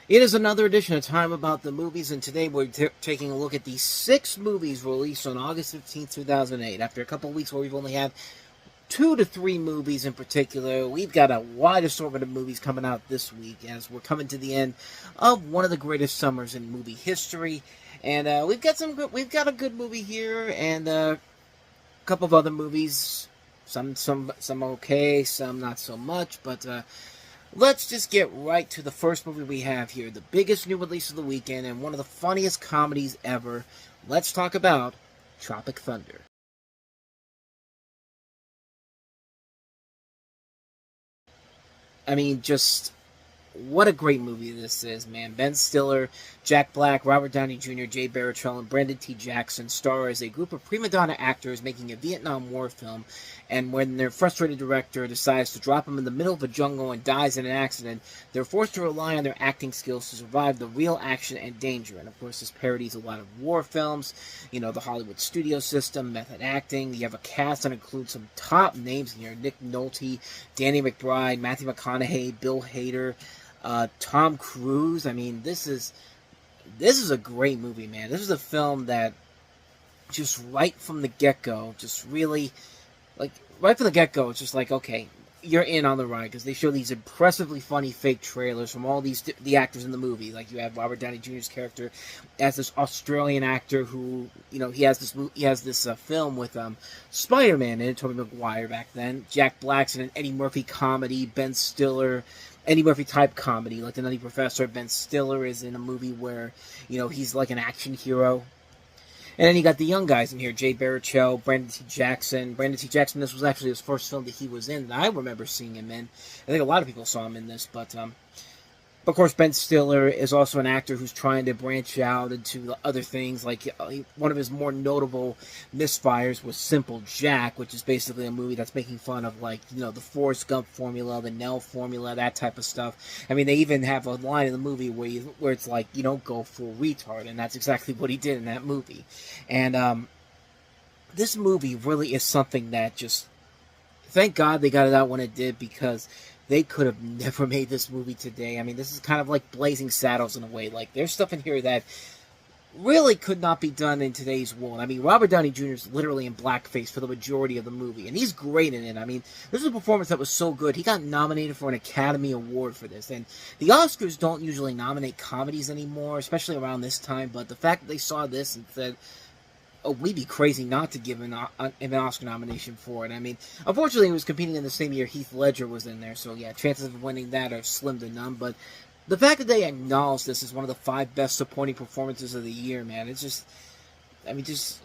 It is another edition of Time About the Movies, and today we're taking a look at the 6 movies released on August 15th, 2008. After a couple of weeks where we've only had 2 to 3 movies in particular, we've got a wide assortment of movies coming out this week as we're coming to the end of one of the greatest summers in movie history. And we've got a good movie here, and a couple of other movies. Some okay, some not so much, but let's just get right to the first movie we have here, the biggest new release of the weekend and one of the funniest comedies ever. Let's talk about Tropic Thunder. I mean, just what a great movie this is, man. Ben Stiller, Jack Black, Robert Downey Jr., Jay Baruchel, and Brendan T. Jackson star as a group of prima donna actors making a Vietnam War film, and when their frustrated director decides to drop them in the middle of a jungle and dies in an accident, they're forced to rely on their acting skills to survive the real action and danger. And of course, this parodies a lot of war films, you know, the Hollywood studio system, method acting. You have a cast that includes some top names in here: Nick Nolte, Danny McBride, Matthew McConaughey, Bill Hader, Tom Cruise. I mean, this is a great movie, man. This is a film that just right from the get-go, just really, like, right from the get-go, it's just like, okay, you're in on the ride, because they show these impressively funny fake trailers from all the actors in the movie. Like, you have Robert Downey Jr.'s character as this Australian actor who, you know, he has this film with Spider-Man and Tobey Maguire back then. Jack Black's in an Eddie Murphy comedy. Ben Stiller, Eddie Murphy type comedy, like The Nutty Professor. Ben Stiller is in a movie where, you know, he's like an action hero. And then you got the young guys in here: Jay Baruchel, Brendan T. Jackson. Brendan T. Jackson, this was actually his first film that he was in that I remember seeing him in. I think a lot of people saw him in this, but of course, Ben Stiller is also an actor who's trying to branch out into other things. Like, one of his more notable misfires was Simple Jack, which is basically a movie that's making fun of, like, you know, the Forrest Gump formula, the Nell formula, that type of stuff. I mean, they even have a line in the movie where it's like, you don't go full retard, and that's exactly what he did in that movie. And this movie really is something that just, thank God they got it out when it did, because they could have never made this movie today. I mean, this is kind of like Blazing Saddles in a way. Like, there's stuff in here that really could not be done in today's world. I mean, Robert Downey Jr. is literally in blackface for the majority of the movie, and he's great in it. I mean, this is a performance that was so good. He got nominated for an Academy Award for this, and the Oscars don't usually nominate comedies anymore, especially around this time, but the fact that they saw this and said, oh, we'd be crazy not to give an Oscar nomination for it. I mean, unfortunately, he was competing in the same year Heath Ledger was in there, so yeah, chances of winning that are slim to none. But the fact that they acknowledge this as one of the 5 best supporting performances of the year, man, it's just, I mean, it's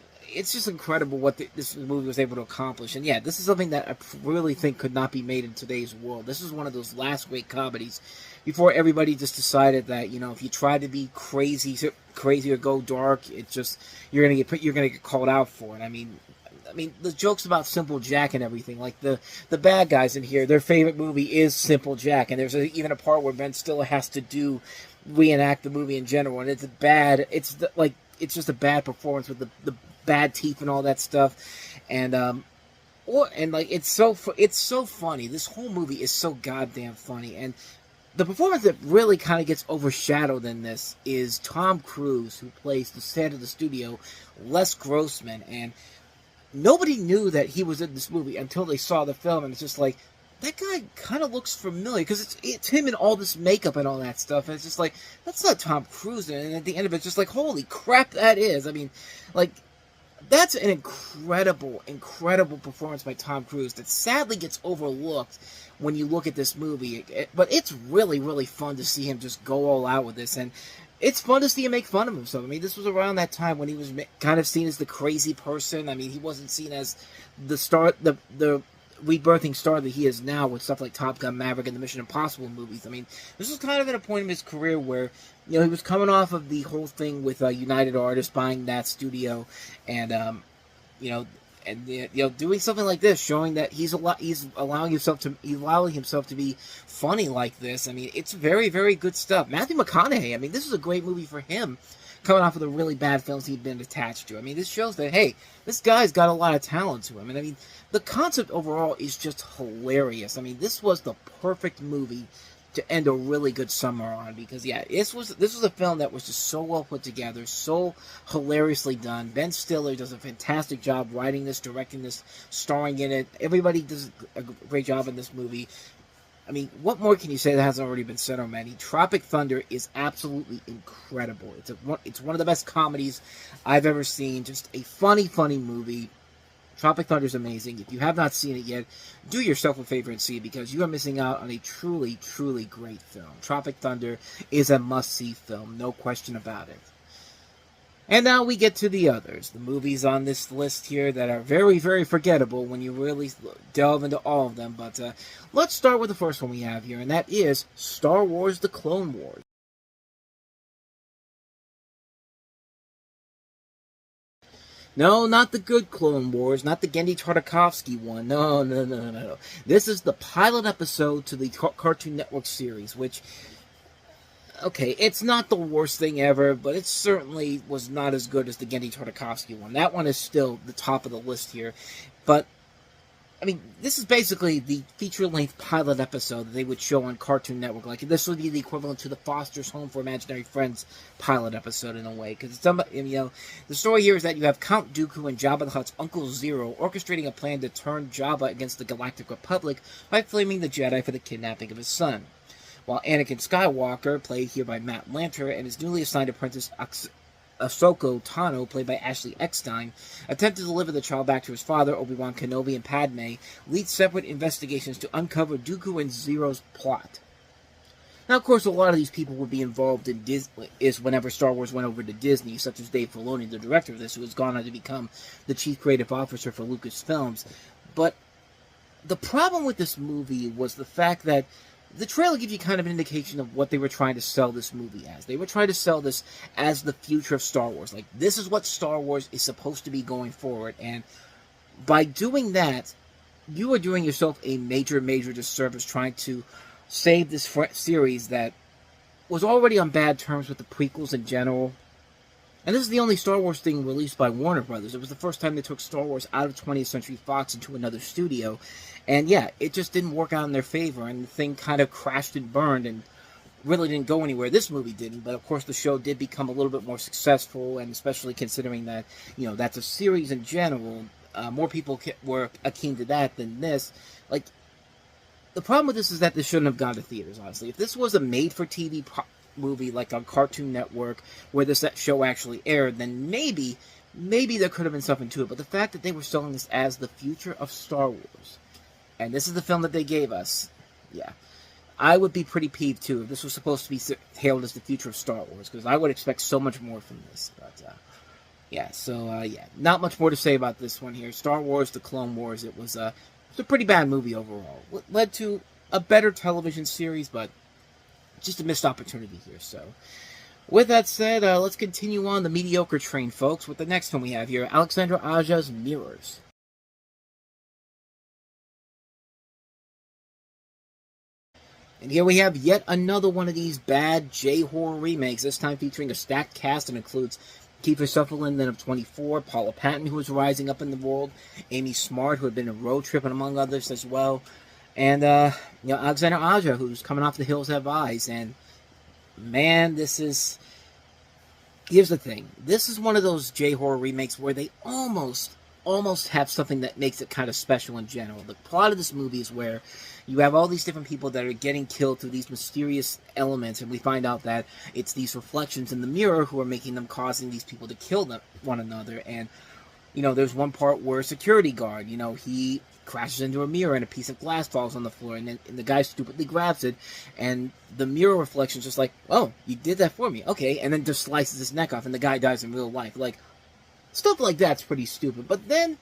just incredible what this movie was able to accomplish. And yeah, this is something that I really think could not be made in today's world. This is one of those last great comedies before everybody just decided that, you know, if you try to be crazy or go dark, it's just, you're gonna get called out for it. I mean, the jokes about Simple Jack and everything, like the bad guys in here, their favorite movie is Simple Jack, and there's even a part where Ben Stiller has to reenact the movie in general, and it's bad. It's just a bad performance with the bad teeth and all that stuff, and it's so funny. This whole movie is so goddamn funny, and the performance that really kind of gets overshadowed in this is Tom Cruise, who plays the head of the studio, Les Grossman, and nobody knew that he was in this movie until they saw the film, and it's just like, that guy kind of looks familiar, because it's him in all this makeup and all that stuff, and it's just like, that's not Tom Cruise, and at the end of it, it's just like, holy crap, that is. I mean, like, that's an incredible performance by Tom Cruise that sadly gets overlooked when you look at this movie. But it's really, really fun to see him just go all out with this, and it's fun to see him make fun of himself. I mean, this was around that time when he was kind of seen as the crazy person. I mean, he wasn't seen as the star, the rebirthing star that he is now with stuff like Top Gun Maverick and the Mission Impossible movies. I mean, this was kind of at a point in his career where, you know, he was coming off of the whole thing with United Artists buying that studio, and doing something like this, showing that he's allowing himself to be funny like this. I mean, it's very, very good stuff. Matthew McConaughey, I mean, this is a great movie for him, coming off of the really bad films he'd been attached to. I mean, this shows that, hey, this guy's got a lot of talent to him. And I mean, the concept overall is just hilarious. I mean, this was the perfect movie to end a really good summer on, because yeah, this was a film that was just so well put together, so hilariously done. Ben Stiller does a fantastic job writing this, directing this, starring in it. Everybody does a great job in this movie. I mean, what more can you say that hasn't already been said already? Tropic Thunder is absolutely incredible. It's one of the best comedies I've ever seen. Just a funny movie. Tropic Thunder is amazing. If you have not seen it yet, do yourself a favor and see it, because you are missing out on a truly great film. Tropic Thunder is a must-see film, no question about it. And now we get to the others, the movies on this list here that are very forgettable when you really delve into all of them. But let's start with the first one we have here, and that is Star Wars: The Clone Wars. No, not the good Clone Wars, not the Genndy Tartakovsky one. No. This is the pilot episode to the Cartoon Network series, which, okay, it's not the worst thing ever, but it certainly was not as good as the Genndy Tartakovsky one. That one is still the top of the list here. But, I mean, this is basically the feature-length pilot episode that they would show on Cartoon Network. Like, this would be the equivalent to the Foster's Home for Imaginary Friends pilot episode in a way. Because, the story here is that you have Count Dooku and Jabba the Hutt's Uncle Zero orchestrating a plan to turn Jabba against the Galactic Republic by flaming the Jedi for the kidnapping of his son. While Anakin Skywalker, played here by Matt Lanter, and his newly assigned apprentice Ahsoka Tano, played by Ashley Eckstein, attempt to deliver the child back to his father, Obi-Wan Kenobi, and Padme, lead separate investigations to uncover Dooku and Zero's plot. Now, of course, a lot of these people would be involved in whenever Star Wars went over to Disney, such as Dave Filoni, the director of this, who has gone on to become the chief creative officer for Lucasfilms. But the problem with this movie was the fact that the trailer gives you kind of an indication of what they were trying to sell this movie as. They were trying to sell this as the future of Star Wars. Like, this is what Star Wars is supposed to be going forward. And by doing that, you are doing yourself a major disservice trying to save this series that was already on bad terms with the prequels in general. And this is the only Star Wars thing released by Warner Brothers. It was the first time they took Star Wars out of 20th Century Fox into another studio. And yeah, it just didn't work out in their favor, and the thing kind of crashed and burned and really didn't go anywhere. This movie didn't, but of course the show did become a little bit more successful, and especially considering that, that's a series in general, more people were akin to that than this. Like, the problem with this is that this shouldn't have gone to theaters, honestly. If this was a made-for-TV movie, like on Cartoon Network, where this show actually aired, then maybe there could have been something to it. But the fact that they were selling this as the future of Star Wars, and this is the film that they gave us, yeah, I would be pretty peeved too if this was supposed to be hailed as the future of Star Wars, because I would expect so much more from this. But yeah, not much more to say about this one here. Star Wars: The Clone Wars. It was a pretty bad movie overall. It led to a better television series, but just a missed opportunity here. So, with that said, let's continue on the mediocre train, folks, with the next one we have here, Alexandra Aja's Mirrors. And here we have yet another one of these bad J-horror remakes, this time featuring a stacked cast that includes Kiefer Sutherland, then of 24, Paula Patton, who was rising up in the world, Amy Smart, who had been in Road Trip, and among others as well, and Alexandra Aja, who's coming off The Hills Have Eyes. And man, here's the thing. This is one of those J-horror remakes where they almost have something that makes it kind of special in general. The plot of this movie is where you have all these different people that are getting killed through these mysterious elements, and we find out that it's these reflections in the mirror who are causing these people to kill one another. And there's one part where a security guard, he crashes into a mirror and a piece of glass falls on the floor, and the guy stupidly grabs it, and the mirror reflection's just like, oh, you did that for me, okay, and then just slices his neck off, and the guy dies in real life. Like, stuff like that's pretty stupid. But then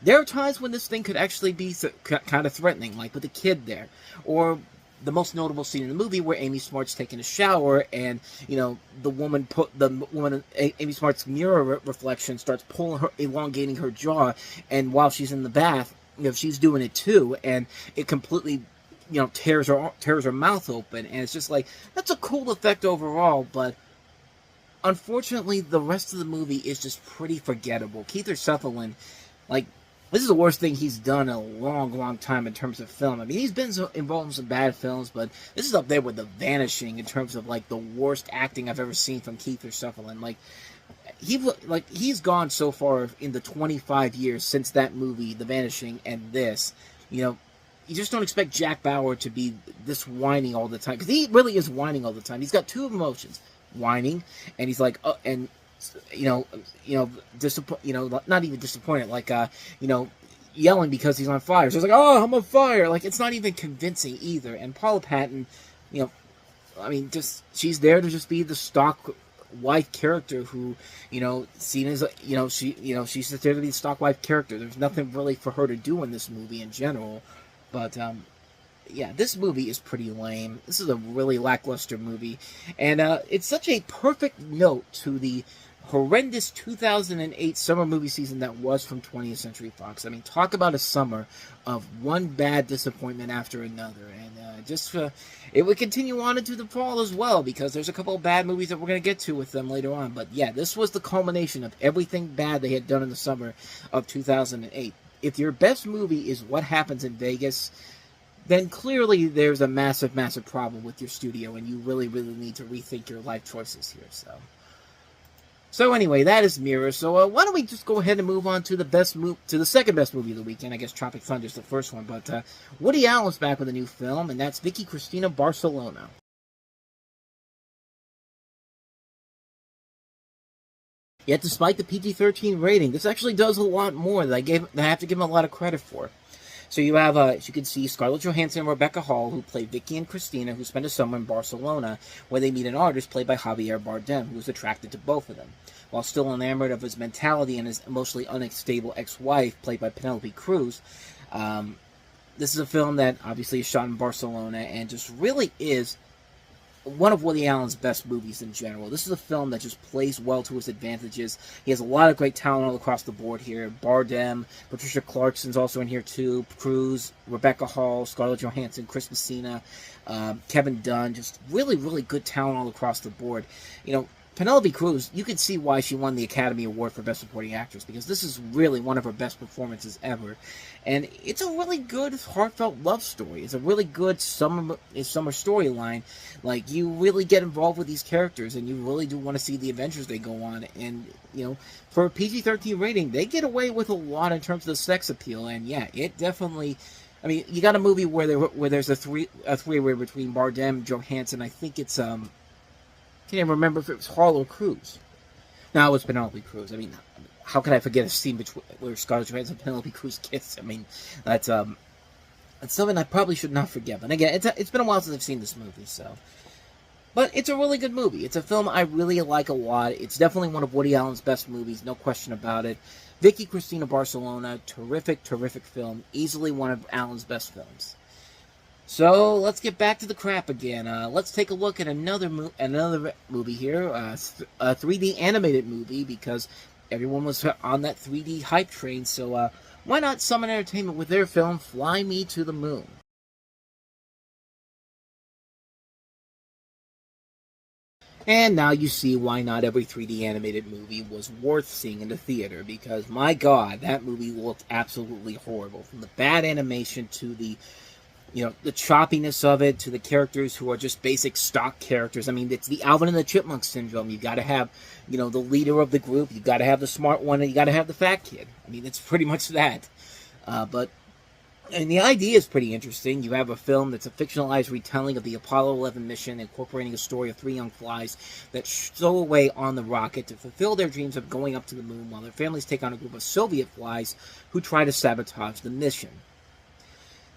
there are times when this thing could actually be kind of threatening, like with the kid there, or the most notable scene in the movie where Amy Smart's taking a shower, and Amy Smart's mirror reflection starts elongating her jaw, and while she's in the bath, she's doing it too, and it completely tears her mouth open, and it's just like, that's a cool effect overall, but unfortunately the rest of the movie is just pretty forgettable. Kiefer Sutherland, like, This is the worst thing he's done in a long, long time in terms of film. I mean, he's been involved in some bad films, but this is up there with The Vanishing in terms of like the worst acting I've ever seen from Kiefer Sutherland. He's gone so far in the 25 years since that movie, The Vanishing, and this. You know, you just don't expect Jack Bauer to be this whining all the time, because he really is whining all the time. He's got two emotions: whining, and he's like, and not even disappointed, yelling because he's on fire. So it's like, oh, I'm on fire. Like, it's not even convincing either. And Paula Patton, she's there to just be the stock wife character who, seen as, she's there to be the stock wife character. There's nothing really for her to do in this movie in general. But, yeah, this movie is pretty lame. This is a really lackluster movie. And it's such a perfect note to the horrendous 2008 summer movie season that was from 20th Century Fox. I mean, talk about a summer of one bad disappointment after another. And it would continue on into the fall as well, because there's a couple of bad movies that we're going to get to with them later on. But yeah, this was the culmination of everything bad they had done in the summer of 2008. If your best movie is What Happens in Vegas, then clearly there's a massive, massive problem with your studio, and you really, really need to rethink your life choices here. So anyway, that is Mirror. So why don't we just go ahead and move on to the second best movie of the weekend? I guess Tropic Thunder is the first one, but Woody Allen's back with a new film, and that's Vicky Cristina Barcelona. Yet, despite the PG-13 rating, this actually does a lot more that I have to give him a lot of credit for. So you have, as you can see, Scarlett Johansson and Rebecca Hall, who play Vicky and Christina, who spend a summer in Barcelona, where they meet an artist played by Javier Bardem, who is attracted to both of them. While still enamored of his mentality and his emotionally unstable ex-wife, played by Penelope Cruz, this is a film that obviously is shot in Barcelona and just really is one of Woody Allen's best movies in general. This is a film that just plays well to his advantages. He has a lot of great talent all across the board here. Bardem, Patricia Clarkson's also in here too, Cruz, Rebecca Hall, Scarlett Johansson, Chris Messina, Kevin Dunn. Just really, really good talent all across the board. Penelope Cruz, you can see why she won the Academy Award for Best Supporting Actress, because this is really one of her best performances ever. And it's a really good, heartfelt love story. It's a really good summer storyline. Like, you really get involved with these characters, and you really do want to see the adventures they go on. And, for a PG-13 rating, they get away with a lot in terms of the sex appeal. And, yeah, it definitely... I mean, you got a movie where there's a three-way between Bardem, Johansson, I think it's, can't even remember if it was Hall or Cruz. No, it was Penelope Cruz. I mean, how can I forget a scene where Scarlett Johansson and Penelope Cruz kiss? I mean, that's something I probably should not forget. But again, it's been a while since I've seen this movie, so. But it's a really good movie. It's a film I really like a lot. It's definitely one of Woody Allen's best movies, no question about it. Vicky Cristina Barcelona, terrific, terrific film. Easily one of Allen's best films. So, let's get back to the crap again. Let's take a look at another movie here, a 3D animated movie, because everyone was on that 3D hype train, so why not Summon Entertainment with their film, Fly Me to the Moon? And now you see why not every 3D animated movie was worth seeing in the theater, because, my god, that movie looked absolutely horrible. From the bad animation to the the choppiness of it, to the characters who are just basic stock characters. I mean, it's the Alvin and the Chipmunks syndrome. You got to have, the leader of the group. You got to have the smart one, and you got to have the fat kid. I mean, it's pretty much that. And the idea is pretty interesting. You have a film that's a fictionalized retelling of the Apollo 11 mission, incorporating a story of three young flies that stow away on the rocket to fulfill their dreams of going up to the moon, while their families take on a group of Soviet flies who try to sabotage the mission.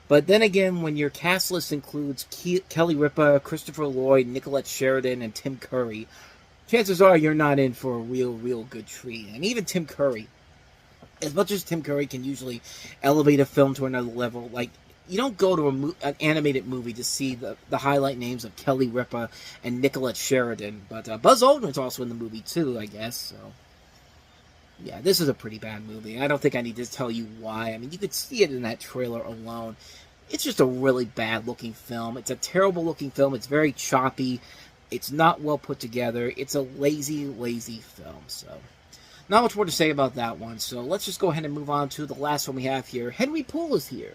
But then again, when your cast list includes Kelly Ripa, Christopher Lloyd, Nicolette Sheridan, and Tim Curry, chances are you're not in for a real good treat. And even Tim Curry, as much as Tim Curry can usually elevate a film to another level, like, you don't go to an animated movie to see the highlight names of Kelly Ripa and Nicolette Sheridan. But Buzz Aldrin's also in the movie too, I guess, so... Yeah, this is a pretty bad movie. I don't think I need to tell you why. I mean, you could see it in that trailer alone. It's just a really bad-looking film. It's a terrible-looking film. It's very choppy. It's not well put together. It's a lazy, lazy film. So, Not much more to say about that one, so let's just go ahead and move on to the last one we have here. Henry Poole is here.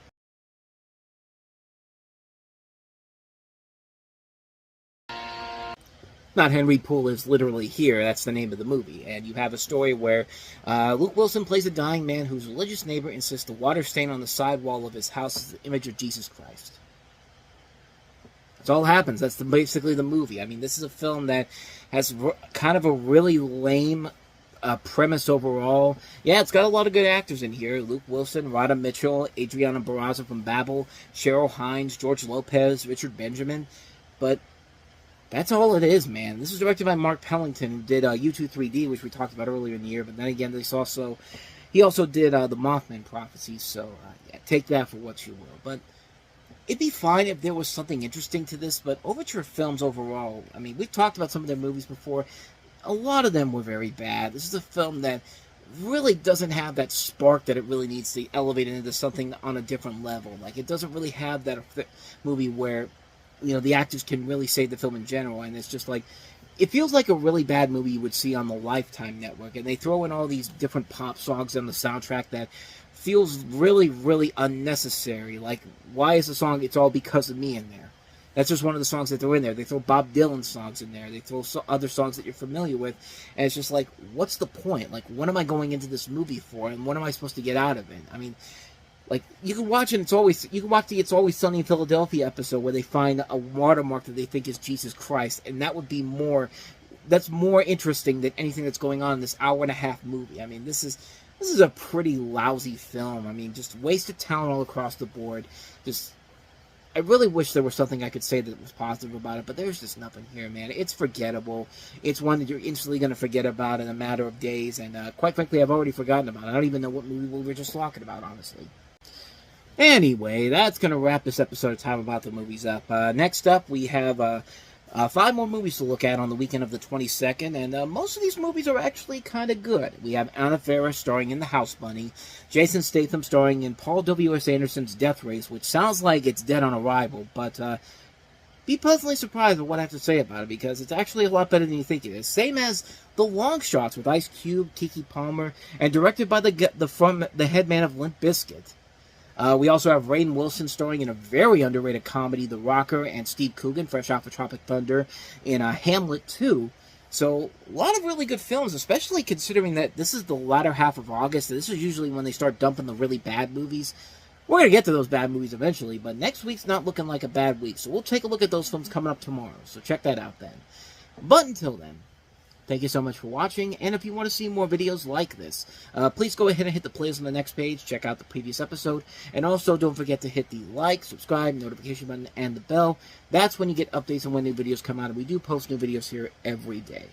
Not Henry Poole is literally here, that's the name of the movie. And you have a story where Luke Wilson plays a dying man whose religious neighbor insists the water stain on the side wall of his house is the image of Jesus Christ. That's all that happens. That's basically the movie. I mean, this is a film that has kind of a really lame premise overall. Yeah, it's got a lot of good actors in here. Luke Wilson, Radha Mitchell, Adriana Barraza from Babel, Cheryl Hines, George Lopez, Richard Benjamin. But that's all it is, man. This is directed by Mark Pellington, who did U2 3D, which we talked about earlier in the year. But then again, he also did the Mothman Prophecy. So yeah, take that for what you will. But it'd be fine if there was something interesting to this. But Overture Films overall, I mean, we've talked about some of their movies before. A lot of them were very bad. This is a film that really doesn't have that spark that it really needs to elevate it into something on a different level. Like, it doesn't really have that movie where, you know, the actors can really save the film in general, and it's just like, it feels like a really bad movie you would see on the Lifetime Network, and they throw in all these different pop songs on the soundtrack that feels really, really unnecessary. Like, why is the song It's All Because of Me in there? That's just one of the songs that they're in there. They throw Bob Dylan songs in there. They throw other songs that you're familiar with. And it's just like, what's the point? Like, what am I going into this movie for? And what am I supposed to get out of it? I mean, like, you can watch the It's Always Sunny in Philadelphia episode where they find a watermark that they think is Jesus Christ. And that would be that's more interesting than anything that's going on in this hour-and-a-half movie. I mean, this is a pretty lousy film. I mean, just wasted talent all across the board. I really wish there was something I could say that was positive about it, but there's just nothing here, man. It's forgettable. It's one that you're instantly going to forget about in a matter of days, and quite frankly, I've already forgotten about it. I don't even know what movie we were just talking about, honestly. Anyway, that's going to wrap this episode of Time About the Movies up. Next up, we have 5 more movies to look at on the weekend of the 22nd, and most of these movies are actually kind of good. We have Anna Faris starring in The House Bunny, Jason Statham starring in Paul W.S. Anderson's Death Race, which sounds like it's dead on arrival, but be pleasantly surprised with what I have to say about it, because it's actually a lot better than you think it is. Same as The Long Shots with Ice Cube, Keke Palmer, and directed by the head man of Limp Bizkit. We also have Rainn Wilson starring in a very underrated comedy, The Rocker, and Steve Coogan, fresh off of Tropic Thunder, in Hamlet 2. So, a lot of really good films, especially considering that this is the latter half of August. This is usually when they start dumping the really bad movies. We're going to get to those bad movies eventually, but next week's not looking like a bad week. So we'll take a look at those films coming up tomorrow. So check that out then. But until then, thank you so much for watching, and if you want to see more videos like this, please go ahead and hit the plays on the next page, check out the previous episode, and also don't forget to hit the like, subscribe, notification button, and the bell. That's when you get updates on when new videos come out, and we do post new videos here every day.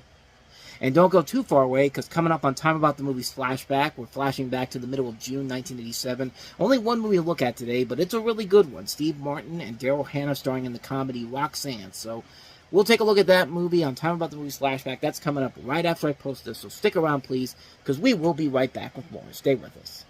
And don't go too far away, because coming up on Time About the Movies Flashback, we're flashing back to the middle of June 1987. Only one movie to look at today, but it's a really good one. Steve Martin and Daryl Hannah starring in the comedy Roxanne, so we'll take a look at that movie on Time About the Movies Flashback. That's coming up right after I post this, so stick around, please, because we will be right back with more. Stay with us.